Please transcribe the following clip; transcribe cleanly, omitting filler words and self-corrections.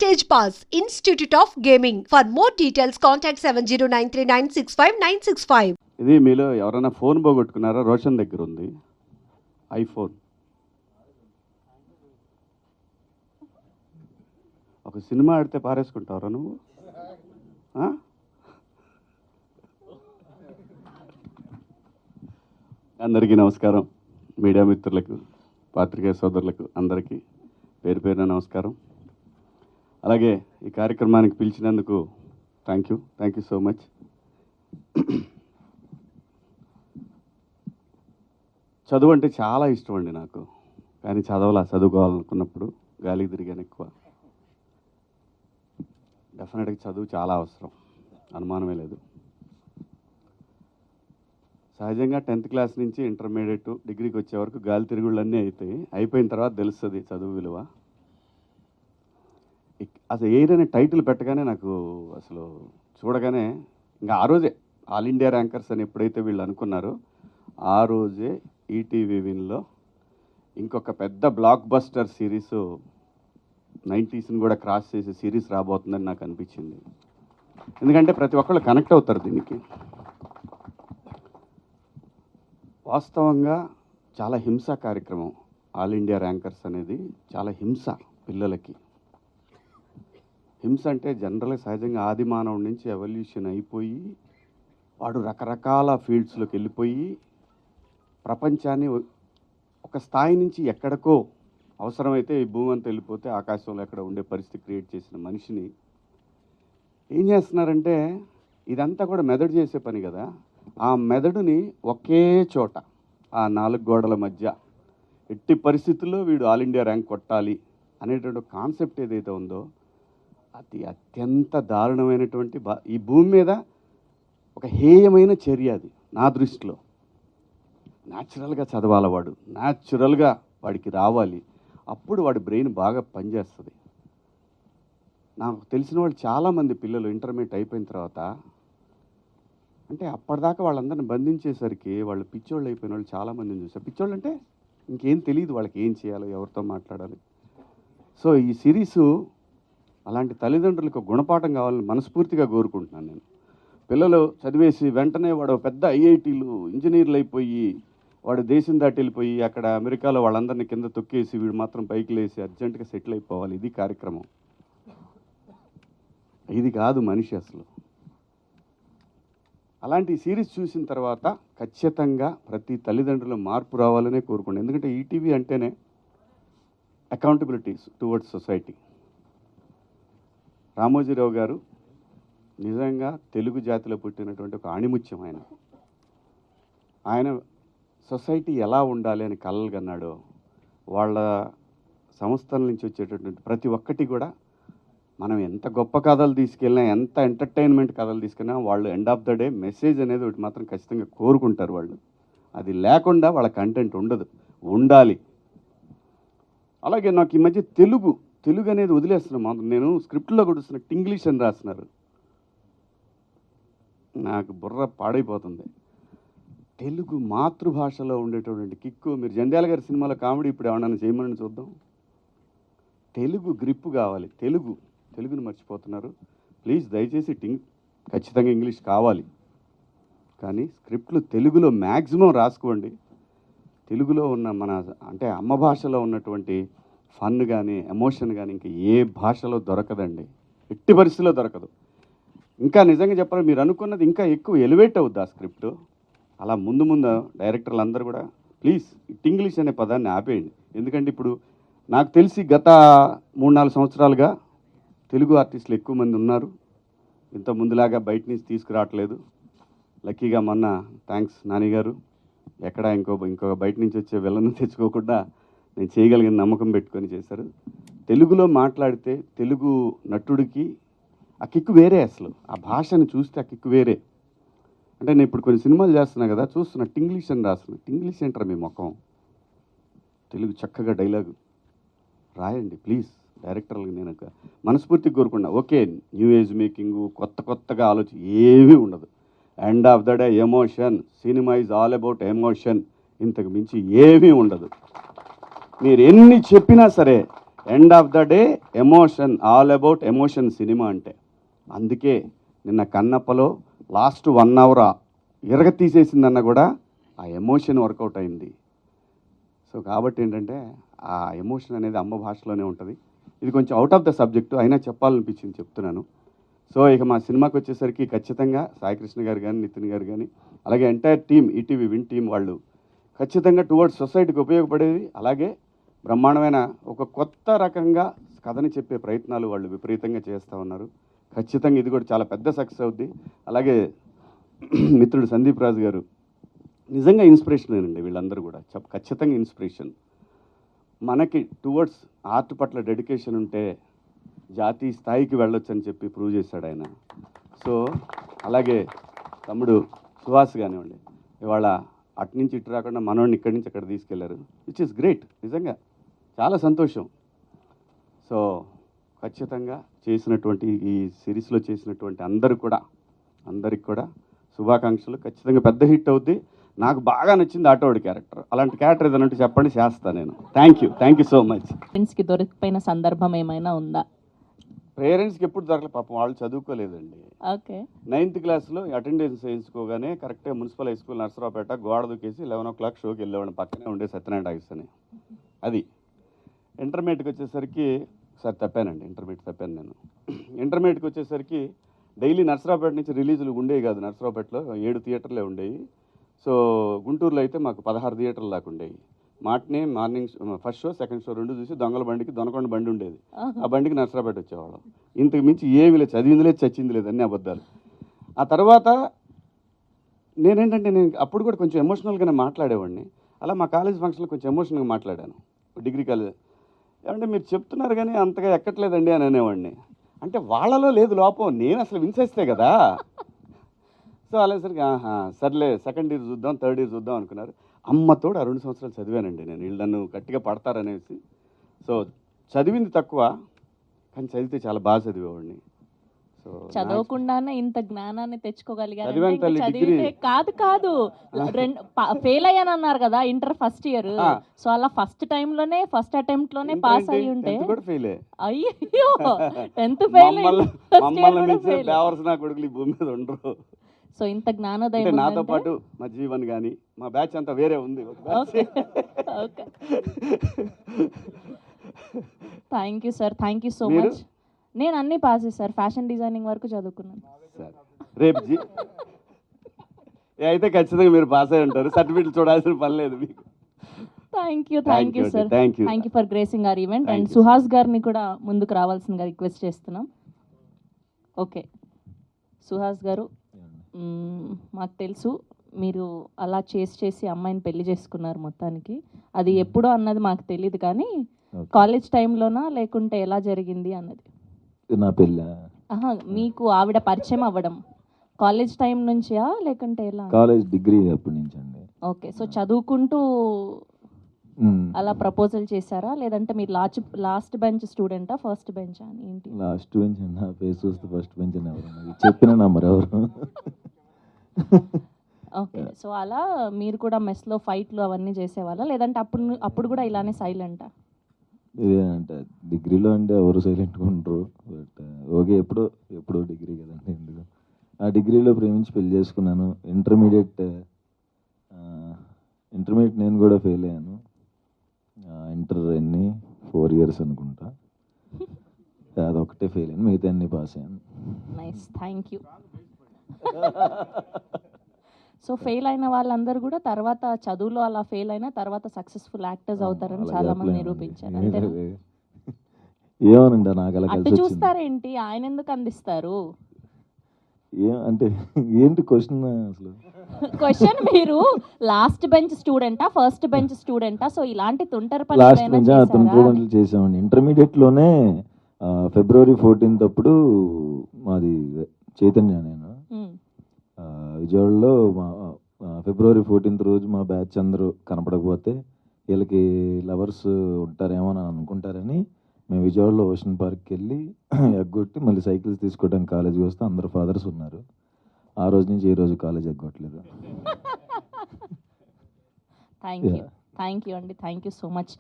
Stage Pass, Institute of Gaming. For more details, contact 7093965965. ఇది మీలో ఎవరైనా ఫోన్ పోగొట్టుకున్నారా? రోషన్ దగ్గర ఉంది ఐఫోన్. ఒక సినిమా ఆడితే పారేసుకుంటావరా నువ్వు? అందరికీ నమస్కారం. మీడియా మిత్రులకు, పాత్రికేయ సోదరులకు అందరికీ పేరు పేరున నమస్కారం. అలాగే ఈ కార్యక్రమానికి పిలిచినందుకు థ్యాంక్ యూ సో మచ్. చదువు అంటే చాలా ఇష్టం అండి నాకు, కానీ చదువుకోవాలనుకున్నప్పుడు గాలికి తిరిగాను ఎక్కువ. డెఫినెట్గా చదువు చాలా అవసరం, అనుమానమే లేదు. సహజంగా 10th క్లాస్ నుంచి ఇంటర్మీడియట్ డిగ్రీకి వచ్చే వరకు గాలి తిరుగుళ్ళన్నీ అవుతాయి. అయిపోయిన తర్వాత తెలుస్తుంది చదువు విలువ. అసలు ఎయిర్ అనే టైటిల్ పెట్టగానే నాకు అసలు చూడగానే ఇంకా ఆ రోజే ఆల్ ఇండియా ర్యాంకర్స్ అని ఎప్పుడైతే వీళ్ళు అనుకున్నారో ఆ రోజే ఈటీవీ విన్లో ఇంకొక పెద్ద బ్లాక్ బస్టర్ సిరీస్ 90sని కూడా క్రాస్ చేసే సిరీస్ రాబోతుందని నాకు అనిపించింది. ఎందుకంటే ప్రతి ఒక్కళ్ళు కనెక్ట్ అవుతారు దీనికి. వాస్తవంగా చాలా హింస కార్యక్రమం ఆల్ ఇండియా ర్యాంకర్స్ అనేది. చాలా హింస పిల్లలకి. హింస అంటే జనరల్గా సహజంగా ఆది మానవుడి నుంచి ఎవల్యూషన్ అయిపోయి వాడు రకరకాల ఫీల్డ్స్లోకి వెళ్ళిపోయి ప్రపంచాన్ని ఒక స్థాయి నుంచి ఎక్కడికో అవసరమైతే ఈ భూమి అంతా వెళ్ళిపోతే ఆకాశంలో ఎక్కడ ఉండే పరిస్థితి క్రియేట్ చేసిన మనిషిని ఏం చేస్తున్నారంటే ఇదంతా కూడా మెదడు చేసే పని కదా. ఆ మెదడుని ఒకే చోట ఆ 4 గోడల మధ్య ఎట్టి పరిస్థితుల్లో వీడు ఆల్ ఇండియా ర్యాంక్ కొట్టాలి అనేటువంటి కాన్సెప్ట్ ఏదైతే ఉందో అది అత్యంత దారుణమైనటువంటి ఈ భూమి మీద ఒక హేయమైన చర్య అది నా దృష్టిలో. న్యాచురల్గా చదవాలి వాడు, న్యాచురల్గా వాడికి రావాలి, అప్పుడు వాడి బ్రెయిన్ బాగా పనిచేస్తుంది. నాకు తెలిసిన వాళ్ళు చాలామంది పిల్లలు ఇంటర్మీడియట్ అయిపోయిన తర్వాత అంటే అప్పటిదాకా వాళ్ళందరిని బంధించేసరికి వాళ్ళు పిచ్చోళ్ళు అయిపోయిన వాళ్ళు చాలామందిని చూసారు. పిచ్చోళ్ళు అంటే ఇంకేం తెలియదు వాళ్ళకి, ఏం చేయాలో, ఎవరితో మాట్లాడాలి. సో ఈ సిరీసు అలాంటి తల్లిదండ్రులకు గుణపాఠం కావాలని మనస్ఫూర్తిగా కోరుకుంటున్నాను నేను. పిల్లలు చదివేసి వెంటనే వాడు పెద్ద ఐఐటీలు ఇంజనీర్లు అయిపోయి వాడు దేశం దాటి వెళ్ళిపోయి అక్కడ అమెరికాలో వాళ్ళందరినీ కింద తొక్కేసి వీడు మాత్రం పైకి లేసి అర్జెంటుగా సెటిల్ అయిపోవాలి. ఇది కార్యక్రమం. ఇది కాదు మనిషి అసలు. అలాంటి సిరీస్ చూసిన తర్వాత ఖచ్చితంగా ప్రతి తల్లిదండ్రులు మార్పు రావాలనే కోరుకోండి. ఎందుకంటే ఈటీవీ అంటేనే అకౌంటబిలిటీస్ టువర్డ్స్ సొసైటీ. రామోజీరావు గారు నిజంగా తెలుగు జాతిలో పుట్టినటువంటి ఒక ఆణిముత్యం. ఆయన సొసైటీ ఎలా ఉండాలి అని కలలు కన్నాడో వాళ్ళ సంస్థల నుంచి వచ్చేటటువంటి ప్రతి ఒక్కటి కూడా మనం ఎంత గొప్ప కథలు తీసుకెళ్ళినా, ఎంత ఎంటర్టైన్మెంట్ కథలు తీసుకెళ్ళినా వాళ్ళు end of the day message అనేది ఒకటి మాత్రం ఖచ్చితంగా కోరుకుంటారు వాళ్ళు. అది లేకుండా వాళ్ళ కంటెంట్ ఉండదు, ఉండాలి. అలాగే నాకు ఈ మధ్య తెలుగు అనేది వదిలేస్తున్నాం. నేను స్క్రిప్ట్లో కూడా ఇంగ్లీష్ అని రాస్తున్నారు. నాకు బుర్ర పాడైపోతుంది. తెలుగు మాతృభాషలో ఉండేటటువంటి కిక్కు. మీరు జంధ్యాల గారి సినిమాలో కామెడీ ఇప్పుడు ఏమన్నా చేయమని చూద్దాం. తెలుగు గ్రిప్పు కావాలి. తెలుగుని మర్చిపోతున్నారు. ప్లీజ్ దయచేసి ఖచ్చితంగా ఇంగ్లీష్ కావాలి, కానీ స్క్రిప్ట్లు తెలుగులో మ్యాక్సిమం రాసుకోండి. తెలుగులో ఉన్న మన అంటే అమ్మ భాషలో ఉన్నటువంటి ఫన్ కానీ ఎమోషన్ కానీ ఇంకా ఏ భాషలో దొరకదండి, ఎట్టి పరిస్థితిలో దొరకదు. ఇంకా నిజంగా చెప్పాలి, మీరు అనుకున్నది ఇంకా ఎక్కువ ఎలివేట్ అవుద్ది ఆ స్క్రిప్ట్. అలా ముందు డైరెక్టర్లు అందరూ కూడా ప్లీజ్ ఇంగ్లీష్ అనే పదాన్ని ఆపేయండి. ఎందుకంటే ఇప్పుడు నాకు తెలిసి గత 3-4 సంవత్సరాలుగా తెలుగు ఆర్టిస్టులు ఎక్కువ మంది ఉన్నారు. ఇంత ముందులాగా బయట నుంచి తీసుకురావట్లేదు. లక్కీగా మొన్న థ్యాంక్స్ నాని గారు ఎక్కడ ఇంకో బయట నుంచి వచ్చే విలన్ని తెచ్చుకోకుండా నేను చేయగలిగిన నమ్మకం పెట్టుకొని చేశారు. తెలుగులో మాట్లాడితే తెలుగు నటుడికి ఆ కిక్కు వేరే. అసలు ఆ భాషను చూస్తే ఆ కిక్కు వేరే. అంటే నేను ఇప్పుడు కొన్ని సినిమాలు చేస్తున్నా కదా, చూస్తున్నా ఇంగ్లీష్ అని రాస్తున్నా. ఇంగ్లీష్ ఏంటారా మీ ముఖం? తెలుగు చక్కగా డైలాగు రాయండి ప్లీజ్. డైరెక్టర్లకు నేను మనస్ఫూర్తిగా కోరుకున్నా. ఓకే, న్యూ ఏజ్ మేకింగ్, కొత్తగా ఆలోచన ఏమీ ఉండదు. End of the day emotion. Cinema is all about emotion. ఇంతకు మించి ఏమీ ఉండదు. మీరు ఎన్ని చెప్పినా సరే end of the day emotion, all about emotion cinema అంటే. అందుకే నిన్న కన్నప్పలో లాస్ట్ 1 hour ఇరగ తీసేసిందన్న కూడా ఆ ఎమోషన్ వర్కౌట్ అయింది. సో కాబట్టి ఏంటంటే ఆ ఎమోషన్ అనేది అమ్మ భాషలోనే ఉంటుంది. ఇది కొంచెం అవుట్ ఆఫ్ ద సబ్జెక్టు అయినా చెప్పాలనిపించింది, చెప్తున్నాను. సో ఇక మా సినిమాకి వచ్చేసరికి ఖచ్చితంగా సాయికృష్ణ గారు కానీ, నితిన్ గారు కానీ, అలాగే entire team, ETV win team వాళ్ళు ఖచ్చితంగా టువర్డ్స్ సొసైటీకి ఉపయోగపడేది, అలాగే బ్రహ్మాండమైన ఒక కొత్త రకంగా కథని చెప్పే ప్రయత్నాలు వాళ్ళు విపరీతంగా చేస్తూ ఉన్నారు. ఖచ్చితంగా ఇది కూడా చాలా పెద్ద సక్సెస్ అవుద్ది. అలాగే మిత్రుడు సందీప్ రాజు గారు నిజంగా ఇన్స్పిరేషనేనండి. వీళ్ళందరూ కూడా ఖచ్చితంగా ఇన్స్పిరేషన్. మనకి టువర్డ్స్ ఆర్ట్ పట్ల డెడికేషన్ ఉంటే జాతీయ స్థాయికి వెళ్ళొచ్చు అని చెప్పి ప్రూవ్ చేశాడు ఆయన. సో అలాగే తమ్ముడు సుహాస్ కానివ్వండి, ఇవాళ అటు నుంచి ఇటు రాకుండా మనోడిని ఇక్కడి నుంచి అక్కడ తీసుకెళ్లారు, విచ్ ఇస్ గ్రేట్. నిజంగా చాలా సంతోషం. సో ఖచ్చితంగా చేసినటువంటి ఈ సిరీస్లో చేసినటువంటి అందరికి కూడా శుభాకాంక్షలు. ఖచ్చితంగా పెద్ద హిట్ అవుద్ది. నాకు బాగా నచ్చింది ఆటోడి క్యారెక్టర్. అలాంటి క్యారెక్టర్ ఏదైనా ఉంటే చెప్పండి, చేస్తాను నేను. Thank you so much. ఫ్రెండ్స్కి దొరికిపోయిన సందర్భం ఏమైనా ఉందా? పేరెంట్స్కి ఎప్పుడు దొరకలేదు పాపం, వాళ్ళు చదువుకోలేదండి. ఓకే. 9th క్లాస్లో అటెండెన్స్ వేయించుకోగానే కరెక్ట్గా మున్సిపల్ హై స్కూల్ నర్సరావుపేట గోడ దూకేసి 11 o'clock షోకి వెళ్ళేవాడిని. పక్కనే ఉండే సత్యనారాయణ టాకీస్ అని. అది ఇంటర్మీడియట్కి వచ్చేసరికి సార్ తప్పానండి, ఇంటర్మీడియట్ తప్పాను నేను. ఇంటర్మీడియట్కి వచ్చేసరికి డైలీ నర్సరావుపేట నుంచి రిలీజులు ఉండేవి కాదు. నర్సరావుపేటలో 7 థియేటర్లే ఉండేవి. సో గుంటూరులో అయితే మాకు 16 థియేటర్లు దాకా ఉండేవి. Morning first show, second show 2 చూసి దొంగల బండికి దొనకొండ బండి ఉండేది, ఆ బండికి నర్సరావుపేట వచ్చేవాళ్ళం. ఇంతకు మించి ఏమీ లేదు, చదివింది లేదు, చచ్చింది లేదు, అన్ని అబద్ధాలు. ఆ తర్వాత నేను అప్పుడు కూడా కొంచెం ఎమోషనల్గానే మాట్లాడేవాడిని. అలా మా కాలేజ్ ఫంక్షన్లో కొంచెం ఎమోషనల్గా మాట్లాడాను. డిగ్రీ కాలేజ్ ఏమంటే మీరు చెప్తున్నారు కానీ అంతగా ఎక్కట్లేదండి అని అనేవాడిని. అంటే వాళ్ళలో లేదు లోపం, నేను అసలు విన్సేస్తే కదా. సో అలాసరికి సర్లే సెకండ్ ఇయర్ చూద్దాం, థర్డ్ ఇయర్ చూద్దాం అనుకున్నారు. అమ్మతోడు ఆ 2 సంవత్సరాలు చదివానండి నేను. వీళ్ళు నన్ను గట్టిగా పడతారనేసి. సో చదివింది తక్కువ, కానీ చదివితే చాలా బాగా చదివేవాడిని. సో చదవకుండానే ఇంత జ్ఞానాన్ని తెచ్చుకోగలిగారు. చదివాను తల్లి, డిగ్రీ కాదు ఫెయిల్ అయ్యాను అన్నారు కదా ఇంటర్ ఫస్ట్ ఇయర్. సో అలా ఫస్ట్ అటెంప్ట్ లోనే పాస్ అయ్యి ఉంటే కూడా ఫెయిలే. అయ్యో 10th ఫెయిల్ నా కొడుకులు ఈ భూమి మీద ఉండరు. సో ఇంత జ్ఞానోదయం నాతో పాటు మా జీవన్ కానీ మా బ్యాచ్ అంతా వేరే ఉంది. Thank you sir, thank you so much. నేను అన్ని పాస్ సార్, ఫ్యాషన్ డిజైనింగ్ వరకు చదువుకున్నాను. రేపు అయితే ఖచ్చితంగా మీరు పాస్ అయి ఉంటారు. సర్టిఫికెట్ చూడాల్సిన పని లేదు మీకు. Thank you sir, thank you for gracing are event. And you, Suhas గారిని కూడా ముందుకు రావాల్సిందిగా రిక్వెస్ట్ చేస్తున్నాం. ఓకే సుహాస్ గారు, మాకు తెలుసు మీరు అలా చేసి అమ్మాయిని పెళ్లి చేసుకున్నారు. మొత్తానికి అది ఎప్పుడో అన్నది మాకు తెలియదు, కానీ కాలేజ్ టైంలోనా లేకుంటే ఎలా జరిగింది అన్నది? నా పెళ్ళి మీకు ఆవిడ పరిచయం అవ్వడం కాలేజ్ టైం నుంచా లేకుంటే ఎలా? కాలేజ్ డిగ్రీ అప్పటి నుంచి అండి. ఓకే. సో చదువుకుంటూ అలా ప్రపోజల్ చేశారా, లేదంటే మీరు లాస్ట్ బెంచ్ స్టూడెంటా ఫస్ట్ బెంచ్ అని ఏంటి? లాస్ట్ బెంచ్ అన్న, ఫేస్ చూస్తే ఫస్ట్ బెంచ్ అని ఎవరు చెప్పిన నంబర్ ఎవరు? ఓకే. సో అలా మీరు కూడా మెస్లో ఫైట్లు అవన్నీ చేసేవాళ్ళా, లేదంటే అప్పుడు కూడా ఇలానే సైలెంటా? అంటే డిగ్రీలో అంటే ఎవరు సైలెంట్గా ఉండరు. బట్ ఓకే, ఎప్పుడో డిగ్రీ కదండి, ఎందుకు. ఆ డిగ్రీలో ప్రేమించి పెళ్లి చేసుకున్నాను. ఇంటర్మీడియట్ నేను కూడా ఫెయిల్ అయ్యాను. ఇంటర్ 4 years అనుకుంటా, అదొకటే ఫెయిల్ అయ్యాను, మిగతా అన్ని పాస్ అయ్యాను. Nice, thank you. So fail అయిన వాళ్ళందరూ కూడా తర్వాత చదువులో అలా ఫెయిల్ అయినా తర్వాత సక్సెస్ఫుల్ యాక్టర్స్ అవుతారని చాలా మంది నిరూపించారు. ఏమోనండి, నాకు అలా అటు చూస్తారేంటి, ఆయన ఎందుకు అందిస్తారు? అంటే ఏంటి క్వశ్చన్ అసలు? క్వశ్చన్ మీరు లాస్ట్ బెంచ్ స్టూడెంటా ఫస్ట్ బెంచ్ స్టూడెంటా? సో ఇలాంటి తుంటరి లాస్ట్ బెంచ్ పనులు చేసామండి. ఇంటర్మీడియట్ లోనే February 14th అప్పుడు మాది చైతన్య, నేను విజయవాడలో February 14th రోజు మా బ్యాచ్ అందరూ కనపడకపోతే వీళ్ళకి లవర్స్ ఉంటారేమో అని అనుకుంటారని మేము విజయవాడలో ఓషన్ పార్క్కి వెళ్ళి ఎగ్గొట్టి మళ్ళీ సైకిల్స్ తీసుకోవడానికి కాలేజీకి వస్తే అందరు ఫాదర్స్ ఉన్నారు. ఆ రోజు నుంచి ఈ రోజు కాలేజ్ ఎగ్గొట్టలేదు. థ్యాంక్ యూ అండి, థ్యాంక్ యూ సో మచ్.